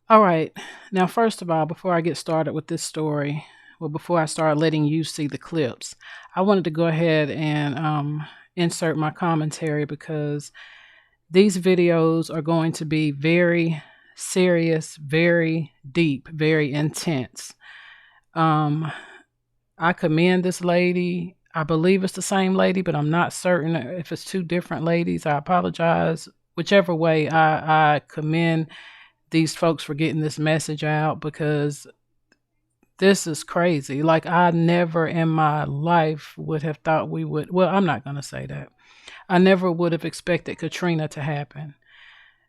All right. Now, first of all, before I get started with this story, well, before I start letting you see the clips, I wanted to go ahead and insert my commentary because these videos are going to be very serious, very deep, very intense. I commend this lady. I believe it's the same lady, but I'm not certain if it's two different ladies. I apologize. Whichever way, I commend these folks for getting this message out because this is crazy. Like, I never in my life would have thought we would. Well, I'm not going to say that. I never would have expected Katrina to happen.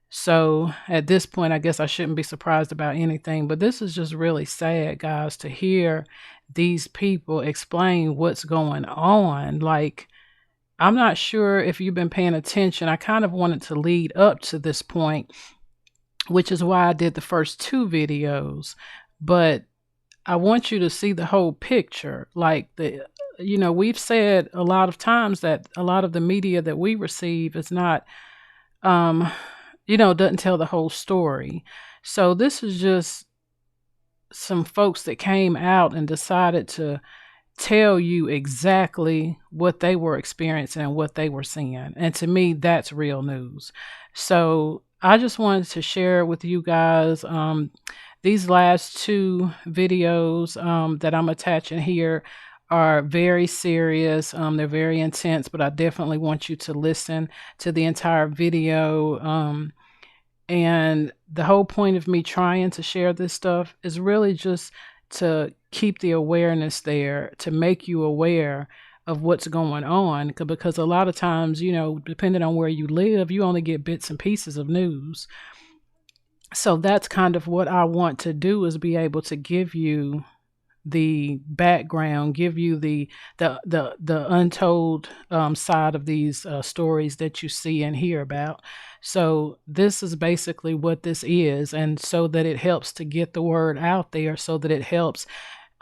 So at this point, I guess I shouldn't be surprised about anything. But this is just really sad, guys, to hear these people explain what's going on. Like, I'm not sure if you've been paying attention. I kind of wanted to lead up to this point, which is why I did the first two videos. But I want you to see the whole picture. Like, we've said a lot of times that a lot of the media that we receive is not, doesn't tell the whole story. So this is just some folks that came out and decided to tell you exactly what they were experiencing and what they were seeing. And to me, that's real news. So I just wanted to share with you guys these last two videos that I'm attaching here are very serious. They're very intense, but I definitely want you to listen to the entire video. And the whole point of me trying to share this stuff is really just to keep the awareness there, to make you aware of what's going on. Because a lot of times, depending on where you live, you only get bits and pieces of news. So that's kind of what I want to do, is be able to give you the background, give you the untold side of these stories that you see and hear about. So this is basically what this is, and so that it helps to get the word out there, so that it helps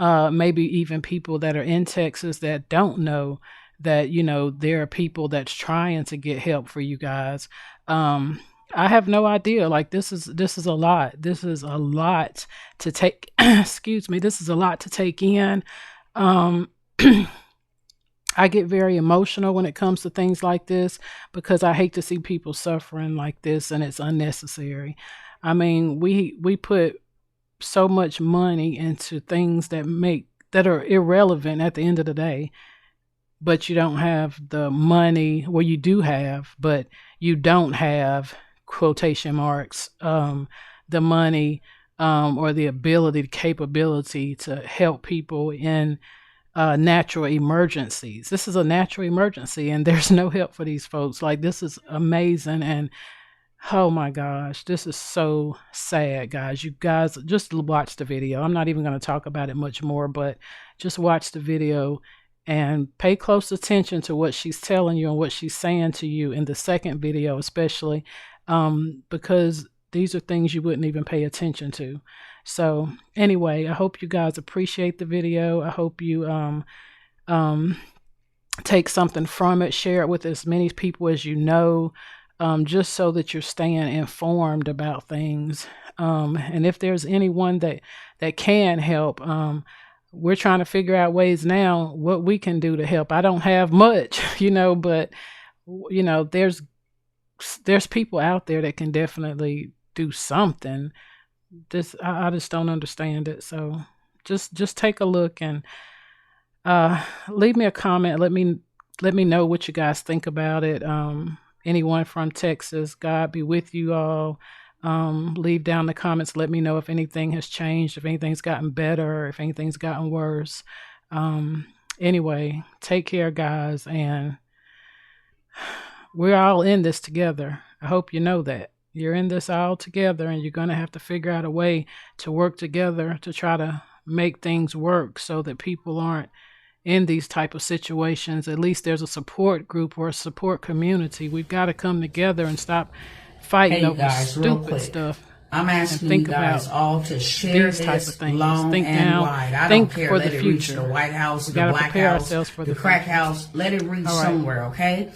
maybe even people that are in Texas that don't know that, there are people that's trying to get help for you guys. I have no idea. Like, this is a lot. This is a lot to take. Excuse me. This is a lot to take in. I get very emotional when it comes to things like this because I hate to see people suffering like this, and it's unnecessary. I mean, we put so much money into things that are irrelevant at the end of the day, but you don't have the money. Well, you do have, but you don't have, quotation marks, the money or the ability, the capability to help people in natural emergencies. This is a natural emergency, and there's no help for these folks. Like, this is amazing, and oh my gosh, this is so sad, guys. You guys just watch the video. I'm not even going to talk about it much more, but just watch the video and pay close attention to what she's telling you and what she's saying to you in the second video, especially because these are things you wouldn't even pay attention to. So anyway, I hope you guys appreciate the video. I hope you take something from it, share it with as many people as you know, just so that you're staying informed about things. And if there's anyone that can help, we're trying to figure out ways now what we can do to help. I don't have much, but there's people out there that can definitely do something. I just don't understand it. So just take a look and leave me a comment. Let me know what you guys think about it. Anyone from Texas, God be with you all. Leave down the comments. Let me know if anything has changed, if anything's gotten better, or if anything's gotten worse. Anyway, take care, guys, and we're all in this together. I hope you know that. You're in this all together, and you're going to have to figure out a way to work together to try to make things work so that people aren't in these type of situations. At least there's a support group or a support community. We've got to come together and stop fighting over stupid stuff. I'm asking you guys all to share this long and wide. I don't care. Let it reach the White House, the Black House, the Crack House. Let it reach somewhere, okay?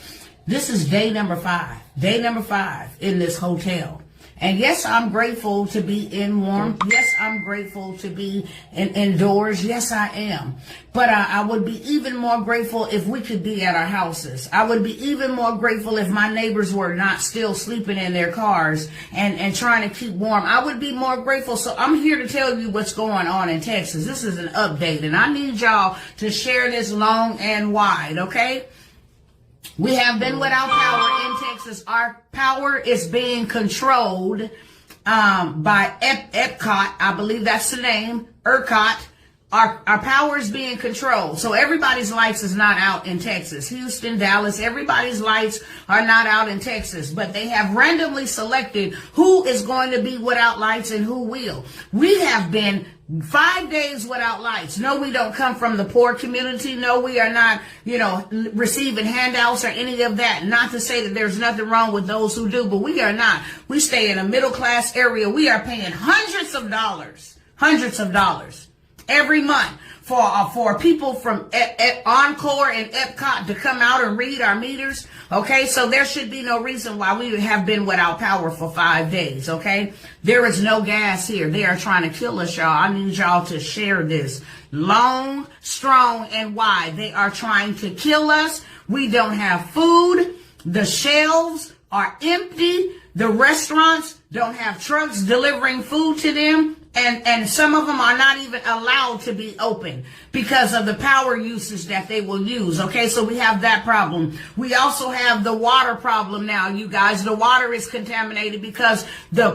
This is day number 5. Day number 5 in this hotel. And yes, I'm grateful to be in warm. Yes, I'm grateful to be indoors. Yes, I am. But I would be even more grateful if we could be at our houses. I would be even more grateful if my neighbors were not still sleeping in their cars and trying to keep warm. I would be more grateful. So I'm here to tell you what's going on in Texas. This is an update, and I need y'all to share this long and wide, okay? We have been without power in Texas. Our power is being controlled by Epcot. I believe that's the name, ERCOT. Our power is being controlled. So everybody's lights is not out in Texas. Houston, Dallas, everybody's lights are not out in Texas. But they have randomly selected who is going to be without lights and who will. We have been 5 days without lights. No, we don't come from the poor community. No, we are not, receiving handouts or any of that. Not to say that there's nothing wrong with those who do, but we are not. We stay in a middle class area. We are paying hundreds of dollars every month for people from Encore and Epcot to come out and read our meters. Okay, so there should be no reason why we have been without power for 5 days. Okay, there is no gas here. They are trying to kill us, y'all. I need y'all to share this long, strong, and wide. They are trying to kill us. We don't have food. The shelves are empty. The restaurants don't have trucks delivering food to them. And some of them are not even allowed to be open because of the power usage that they will use. Okay, so we have that problem. We also have the water problem now, you guys. The water is contaminated because the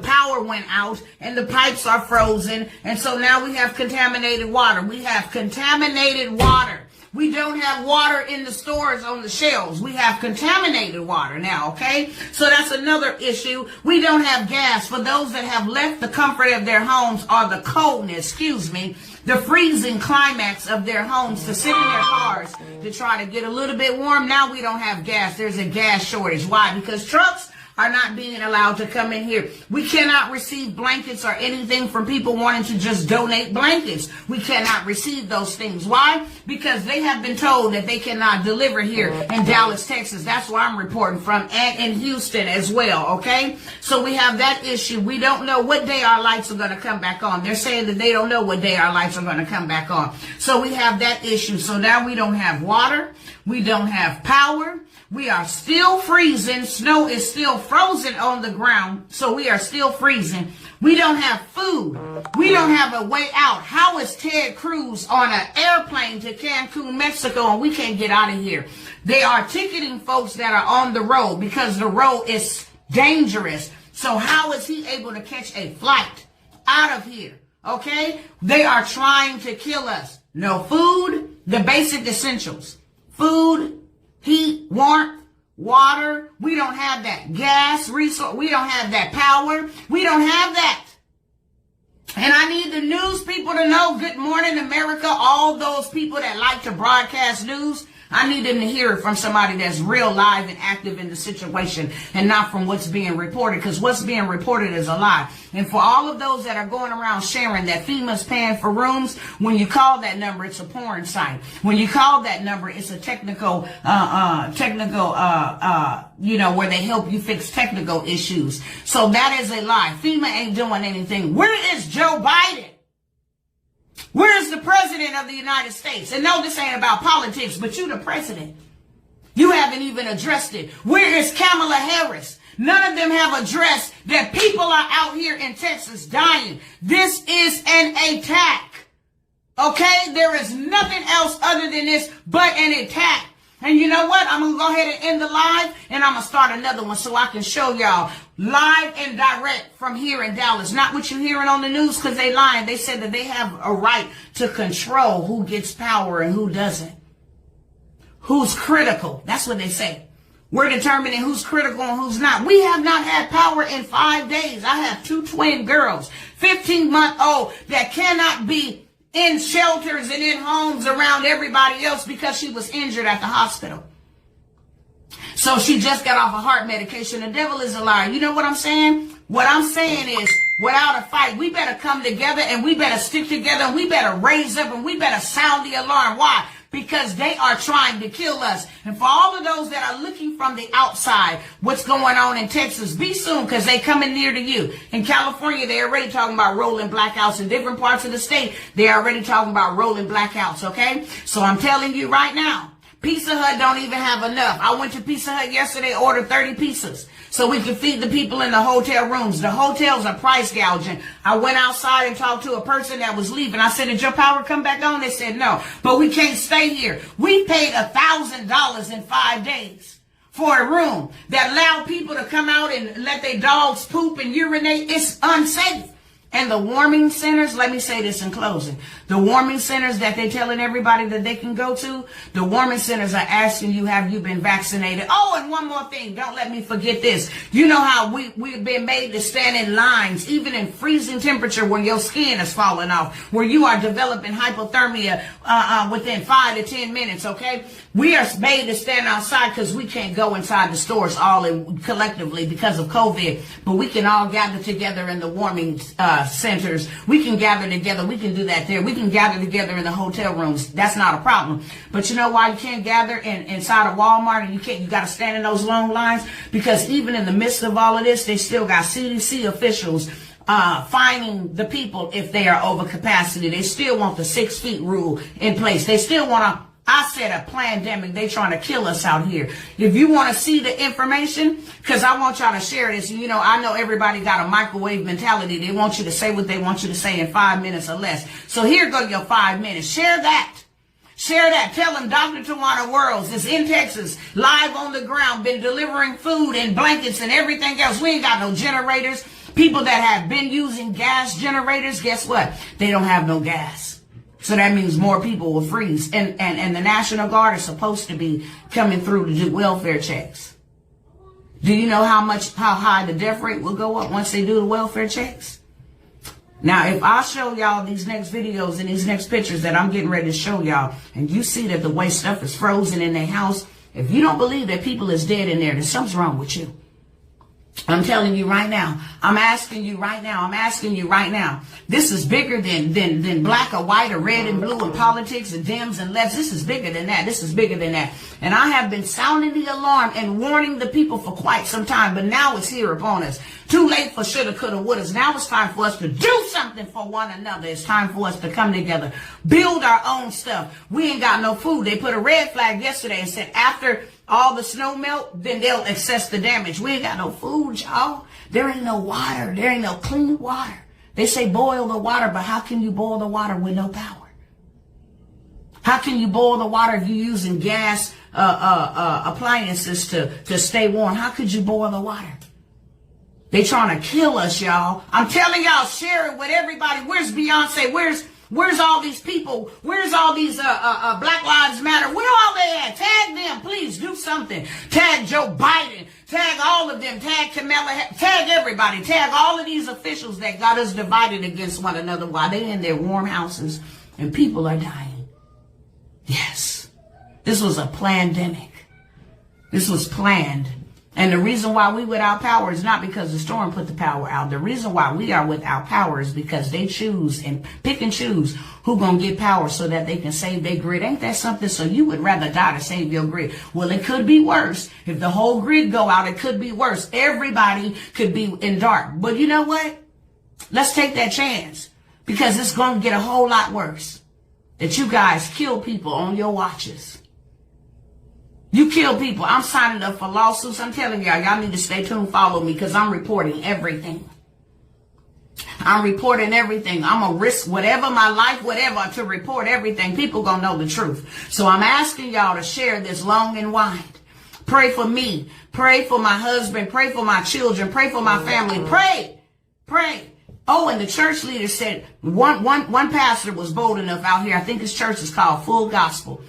power went out and the pipes are frozen. And so now we have contaminated water. We have contaminated water. We don't have water in the stores on the shelves. We have contaminated water now, okay? So that's another issue. We don't have gas. For those that have left the comfort of their homes or the coldness, the freezing climax of their homes to sit in their cars to try to get a little bit warm. Now we don't have gas. There's a gas shortage. Why? Because trucks are not being allowed to come in here. We cannot receive blankets or anything from people wanting to just donate blankets. We cannot receive those things. Why? Because they have been told that they cannot deliver here in Dallas, Texas. That's where I'm reporting from, and in Houston as well, okay? So we have that issue. We don't know what day our lights are going to come back on. They're saying that they don't know what day our lights are going to come back on. So we have that issue. So now we don't have water. We don't have power. We are still freezing. Snow is still frozen on the ground, so we are still freezing. We don't have food. We don't have a way out. How is Ted Cruz on an airplane to Cancun, Mexico, and we can't get out of here? They are ticketing folks that are on the road because the road is dangerous. So how is he able to catch a flight out of here? Okay? They are trying to kill us. No food, the basic essentials. Food, heat, warmth, water. We don't have that gas resource. We don't have that power. We don't have that. And I need the news people to know, good morning, America. All those people that like to broadcast news, I need them to hear it from somebody that's real live and active in the situation and not from what's being reported, because what's being reported is a lie. And for all of those that are going around sharing that FEMA's paying for rooms, when you call that number, it's a porn site. When you call that number, it's a technical, where they help you fix technical issues. So that is a lie. FEMA ain't doing anything. Where is Joe Biden? Where is the president of the United States? And no, this ain't about politics, but you the president. You haven't even addressed it. Where is Kamala Harris? None of them have addressed that people are out here in Texas dying. This is an attack. Okay? There is nothing else other than this but an attack. And you know what? I'm going to go ahead and end the live, and I'm going to start another one so I can show y'all live and direct from here in Dallas. Not what you're hearing on the news, because they lying. They said that they have a right to control who gets power and who doesn't. Who's critical. That's what they say. We're determining who's critical and who's not. We have not had power in 5 days. I have 2 twin girls, 15-month-old, that cannot be in shelters and in homes around everybody else because she was injured at the hospital. So she just got off a heart medication. The devil is a liar. You know what I'm saying? What I'm saying is, without a fight, we better come together and we better stick together and we better raise up and we better sound the alarm. Why? because they are trying to kill us. And for all of those that are looking from the outside, what's going on in Texas, be soon, because they coming near to you. In California, they're already talking about rolling blackouts. In different parts of the state, they're already talking about rolling blackouts, okay? So I'm telling you right now, Pizza Hut don't even have enough. I went to Pizza Hut yesterday, ordered 30 pizzas so we could feed the people in the hotel rooms. The hotels are price gouging. I went outside and talked to a person that was leaving. I said, did your power come back on? They said, no, but we can't stay here. We paid $1,000 in 5 days for a room that allowed people to come out and let their dogs poop and urinate. It's unsafe. And the warming centers, let me say this in closing. The warming centers that they're telling everybody that they can go to, the warming centers are asking you, have you been vaccinated? Oh, and one more thing. Don't let me forget this. You know how we've been made to stand in lines, even in freezing temperature where your skin is falling off, where you are developing hypothermia within 5 to 10 minutes, okay? We are made to stand outside because we can't go inside the stores collectively because of COVID, but we can all gather together in the warming centers. We can gather together. We can do that there. We can gather together in the hotel rooms. That's not a problem. But you know why you can't gather inside of Walmart and you got to stand in those long lines? Because even in the midst of all of this, they still got CDC officials fining the people if they are over capacity. They still want the 6 feet rule in place. They still want to, I said, a pandemic. They trying to kill us out here. If you want to see the information, because I want y'all to share this. You know, I know everybody got a microwave mentality. They want you to say what they want you to say in 5 minutes or less. So here go your 5 minutes. Share that. Share that. Tell them Dr. Tawana Worlds is in Texas, live on the ground, been delivering food and blankets and everything else. We ain't got no generators. People that have been using gas generators, guess what? They don't have no gas. So that means more people will freeze. And the National Guard is supposed to be coming through to do welfare checks. Do you know how high the death rate will go up once they do the welfare checks? Now, if I show y'all these next videos and these next pictures that I'm getting ready to show y'all, and you see that the way stuff is frozen in their house, if you don't believe that people is dead in there, then something's wrong with you. I'm telling you right now. I'm asking you right now. I'm asking you right now. This is bigger than black or white or red and blue and politics and Dems and lefts. This is bigger than that. This is bigger than that. And I have been sounding the alarm and warning the people for quite some time, but now it's here upon us. Too late for shoulda, coulda, wouldas. Now it's time for us to do something for one another. It's time for us to come together, build our own stuff. We ain't got no food. They put a red flag yesterday and said after all the snow melt, then they'll assess the damage. We ain't got no food, y'all. There ain't no water. There ain't no clean water. They say boil the water, but how can you boil the water with no power? How can you boil the water if you're using gas appliances to stay warm? How could you boil the water? They trying to kill us, y'all. I'm telling y'all, share it with everybody. Where's Beyonce? Where's all these people? Where's all these Black Lives Matter? Where all they at? Tag them, please do something. Tag Joe Biden. Tag all of them. Tag Kamala. Tag everybody. Tag all of these officials that got us divided against one another while they in their warm houses and people are dying. Yes, this was a pandemic. This was planned. And the reason why we without power is not because the storm put the power out. The reason why we are without power is because they choose and pick and choose who gonna get power so that they can save their grid. Ain't that something? So you would rather die to save your grid. Well, it could be worse. If the whole grid go out, it could be worse. Everybody could be in dark. But you know what? Let's take that chance because it's gonna get a whole lot worse. That you guys kill people on your watches. You kill people. I'm signing up for lawsuits. I'm telling y'all need to stay tuned, follow me, because I'm reporting everything. I'm reporting everything. I'm going to risk whatever, my life, whatever, to report everything. People going to know the truth. So I'm asking y'all to share this long and wide. Pray for me. Pray for my husband. Pray for my children. Pray for my family. Pray. Oh, and the church leader said, one pastor was bold enough out here. I think his church is called Full Gospel.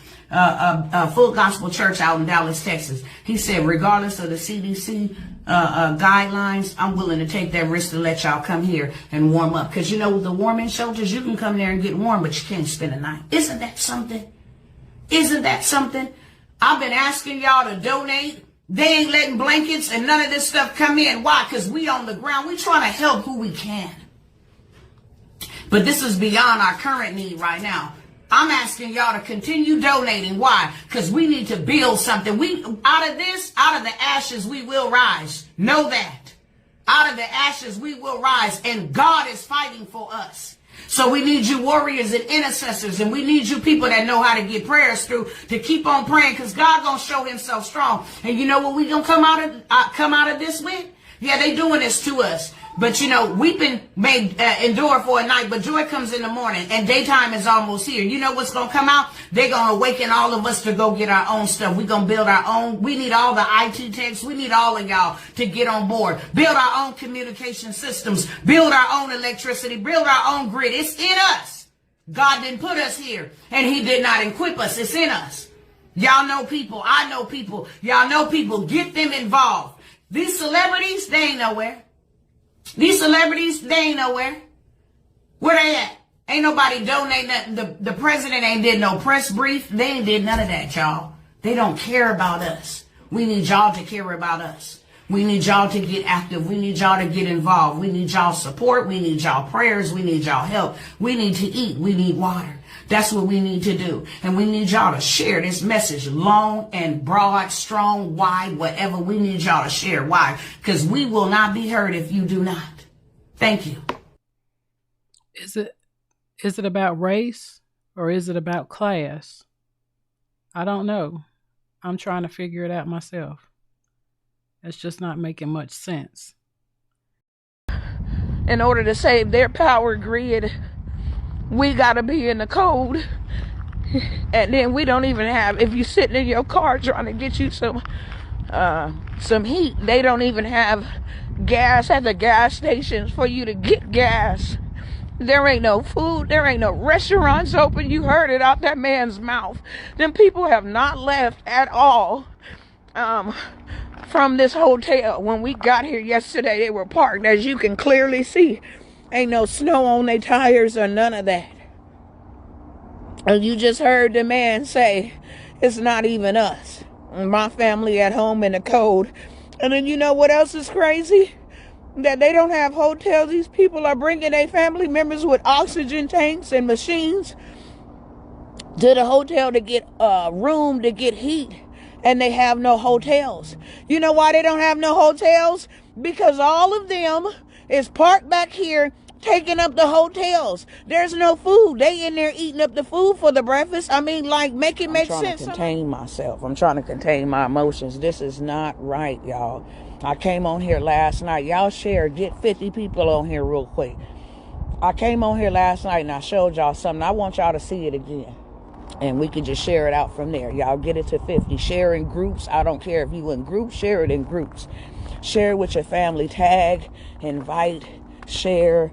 Full Gospel Church out in Dallas, Texas. He said, regardless of the CDC guidelines, I'm willing to take that risk to let y'all come here and warm up. Because you know, with the warming shelters, you can come there and get warm, but you can't spend a night. Isn't that something? Isn't that something? I've been asking y'all to donate. They ain't letting blankets and none of this stuff come in. Why? Because we on the ground. We trying to help who we can. But this is beyond our current need right now. I'm asking y'all to continue donating. Why? Because we need to build something. Out of the ashes, we will rise. Know that. Out of the ashes, we will rise. And God is fighting for us. So we need you warriors and intercessors, and we need you people that know how to get prayers through to keep on praying, because God gonna show himself strong. And you know what we gonna come out of this with? Yeah, they doing this to us. But you know, weeping may endure for a night, but joy comes in the morning, and daytime is almost here. You know what's going to come out? They're going to awaken all of us to go get our own stuff. We're going to build our own. We need all the IT techs. We need all of y'all to get on board. Build our own communication systems. Build our own electricity. Build our own grid. It's in us. God didn't put us here, and he did not equip us. It's in us. Y'all know people. I know people. Y'all know people. Get them involved. These celebrities, they ain't nowhere. These celebrities, they ain't nowhere. Where they at? Ain't nobody donate nothing. The president ain't did no press brief. They ain't did none of that, y'all. They don't care about us. We need y'all to care about us. We need y'all to get active. We need y'all to get involved. We need y'all support. We need y'all prayers. We need y'all help. We need to eat. We need water. That's what we need to do. And we need y'all to share this message long and broad, strong, wide, whatever. We need y'all to share. Why? Because we will not be heard if you do not. Thank you. Is it about race or is it about class? I don't know. I'm trying to figure it out myself. It's just not making much sense. In order to save their power grid, we gotta be in the code. And then we don't even have, if you're sitting in your car trying to get you some heat, they don't even have gas at the gas stations for you to get gas. There ain't no food. There ain't no restaurants open. You heard it out that man's mouth. Them people have not left at all from this hotel. When we got here yesterday, they were parked, as you can clearly see. Ain't no snow on their tires or none of that. And you just heard the man say, it's not even us. My family at home in the code. And then you know what else is crazy? That they don't have hotels. These people are bringing their family members with oxygen tanks and machines to the hotel to get room to get heat. And they have no hotels. You know why they don't have no hotels? Because all of them is parked back here taking up the hotels. There's no food. They in there eating up the food for the breakfast. I mean, like, make it make sense. I'm trying to contain myself. I'm trying to contain my emotions. This is not right, y'all. I came on here last night. Y'all share. Get 50 people on here real quick. I came on here last night and I showed y'all something. I want y'all to see it again. And we can just share it out from there. Y'all get it to 50. Share in groups. I don't care if you in groups. Share it in groups. Share it with your family. Tag, invite, share,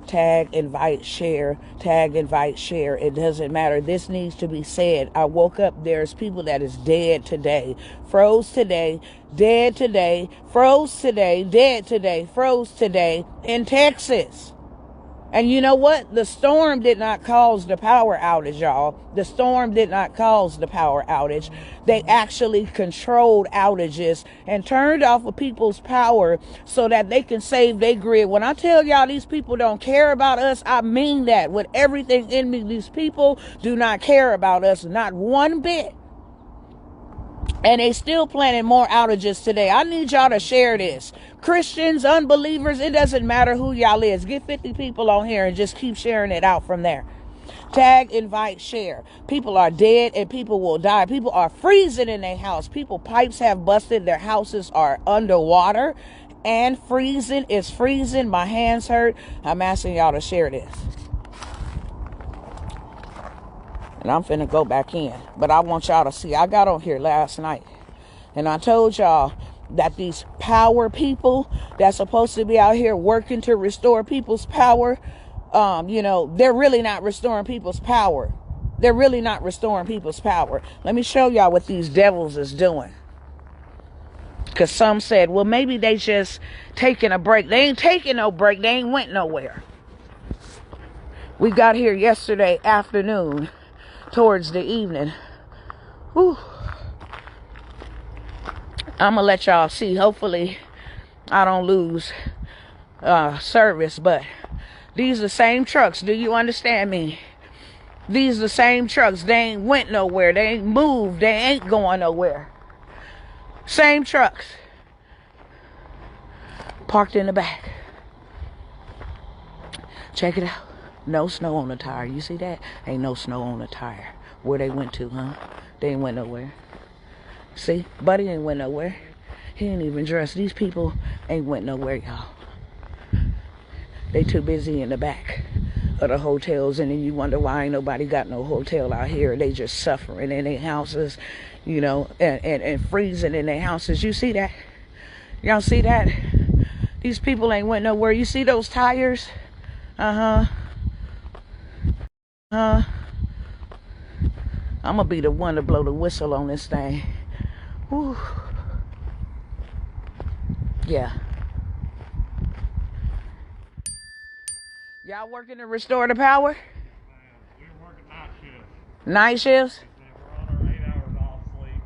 tag, invite, share, tag, invite, share. It doesn't matter. This needs to be said. I woke up. There's people that is dead today. Froze today. Dead today. Froze today. Dead today. Froze today in Texas. And you know what? The storm did not cause the power outage, y'all. The storm did not cause the power outage. They actually controlled outages and turned off of people's power so that they can save their grid. When I tell y'all these people don't care about us, I mean that. With everything in me, these people do not care about us, not one bit. And they still planning more outages today. I need y'all to share this. Christians, unbelievers, it doesn't matter who y'all is. Get 50 people on here and just keep sharing it out from there. Tag, invite, share. People are dead and people will die. People are freezing in their house. People, pipes have busted. Their houses are underwater and freezing. It's freezing. My hands hurt. I'm asking y'all to share this. And I'm finna go back in. But I want y'all to see. I got on here last night. And I told y'all that these power people that's supposed to be out here working to restore people's power, they're really not restoring people's power. They're really not restoring people's power. Let me show y'all what these devils is doing. Because some said, well, maybe they just taking a break. They ain't taking no break. They ain't went nowhere. We got here yesterday afternoon. Towards the evening. Whew. I'm gonna let y'all see. Hopefully I don't lose service, but these are the same trucks. Do you understand me? These the same trucks. They ain't went nowhere. They ain't moved. They ain't going nowhere. Same trucks. Parked in the back. Check it out. No snow on the tire. You see that? Ain't no snow on the tire. Where they went to, huh? They ain't went nowhere. See? Buddy ain't went nowhere. He ain't even dressed. These people ain't went nowhere, y'all. They too busy in the back of the hotels, and then you wonder why ain't nobody got no hotel out here. They just suffering in their houses, you know, and freezing in their houses. You see that? Y'all see that? These people ain't went nowhere. You see those tires? I'm gonna be the one to blow the whistle on this thing. Whew. Yeah. Y'all working to restore the power? We're working night shifts. Night shifts? We're on our 8 hours off sleep.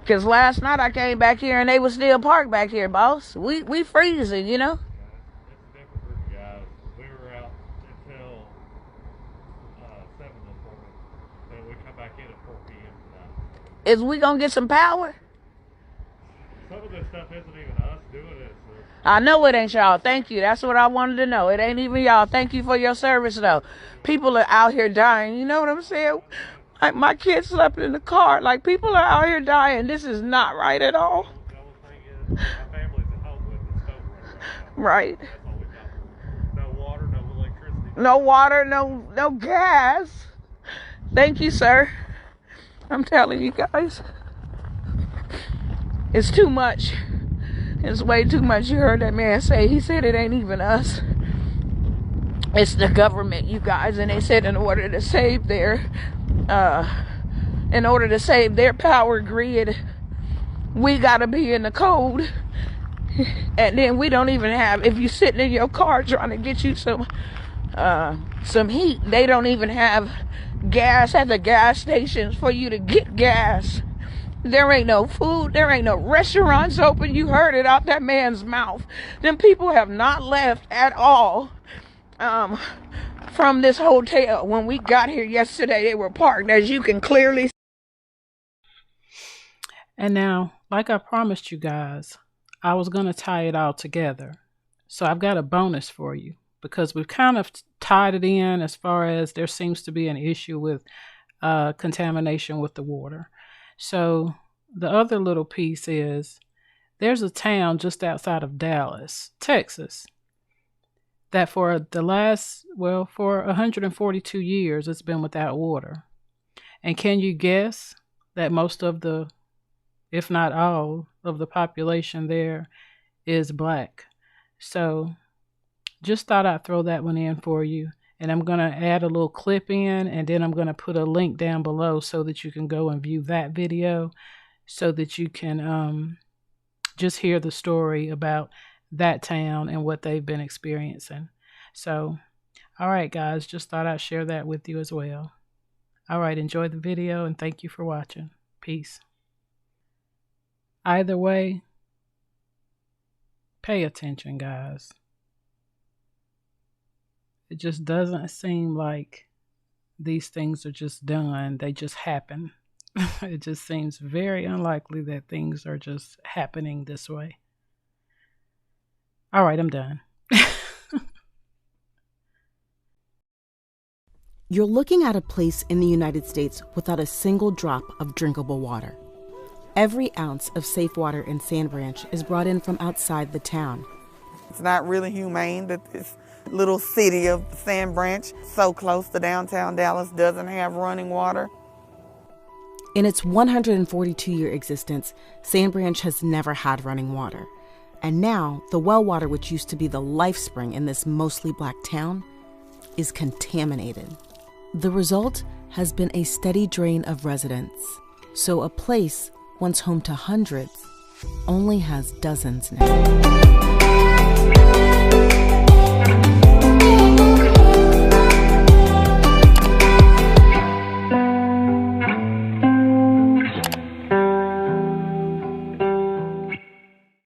Because last night I came back here and they was still parked back here, boss. We freezing, you know? It's a different group of guys. We were out until 7 this morning. Then we come back in at 4 p.m. tonight. Is we gonna get some power? Some of this stuff isn't even us doing it. So I know it ain't y'all. Thank you. That's what I wanted to know. It ain't even y'all. Thank you for your service, though. People are out here dying. You know what I'm saying? Like, my kids slept in the car. Like, people are out here dying. This is not right at all. the only thing is, my family's at home with the stove running right now. Right. That's all we got. No water, no electricity. No water, no gas. Thank you, sir. I'm telling you guys. It's too much. It's way too much. You heard that man say. He said it ain't even us. It's the government, you guys. And they said in order to save their power grid, we gotta be in the code. And then we don't even have, if you sitting in your car trying to get you some heat, they don't even have gas at the gas stations for you to get gas. There ain't no food. There ain't no restaurants open. You heard it out that man's mouth. Them people have not left at all from this hotel. When we got here yesterday, they were parked, as you can clearly see. And now, like I promised you guys, I was going to tie it all together. So I've got a bonus for you, because we've kind of tied it in as far as there seems to be an issue with contamination with the water. So the other little piece is there's a town just outside of Dallas, Texas, that for 142 years it's been without water. And can you guess that most of the, if not all of the population there is black? So just thought I'd throw that one in for you. And I'm going to add a little clip in, and then I'm going to put a link down below so that you can go and view that video, so that you can just hear the story about that town and what they've been experiencing. So, all right, guys, just thought I'd share that with you as well. All right, enjoy the video, and thank you for watching. Peace. Either way, pay attention, guys. It just doesn't seem like these things are just done. They just happen. It just seems very unlikely that things are just happening this way. All right, I'm done. You're looking at a place in the United States without a single drop of drinkable water. Every ounce of safe water in Sand Branch is brought in from outside the town. It's not really humane that this little city of Sand Branch, so close to downtown Dallas, doesn't have running water. In its 142-year existence, Sand Branch has never had running water. And now, the well water, which used to be the life spring in this mostly black town, is contaminated. The result has been a steady drain of residents. So a place once home to hundreds only has dozens now.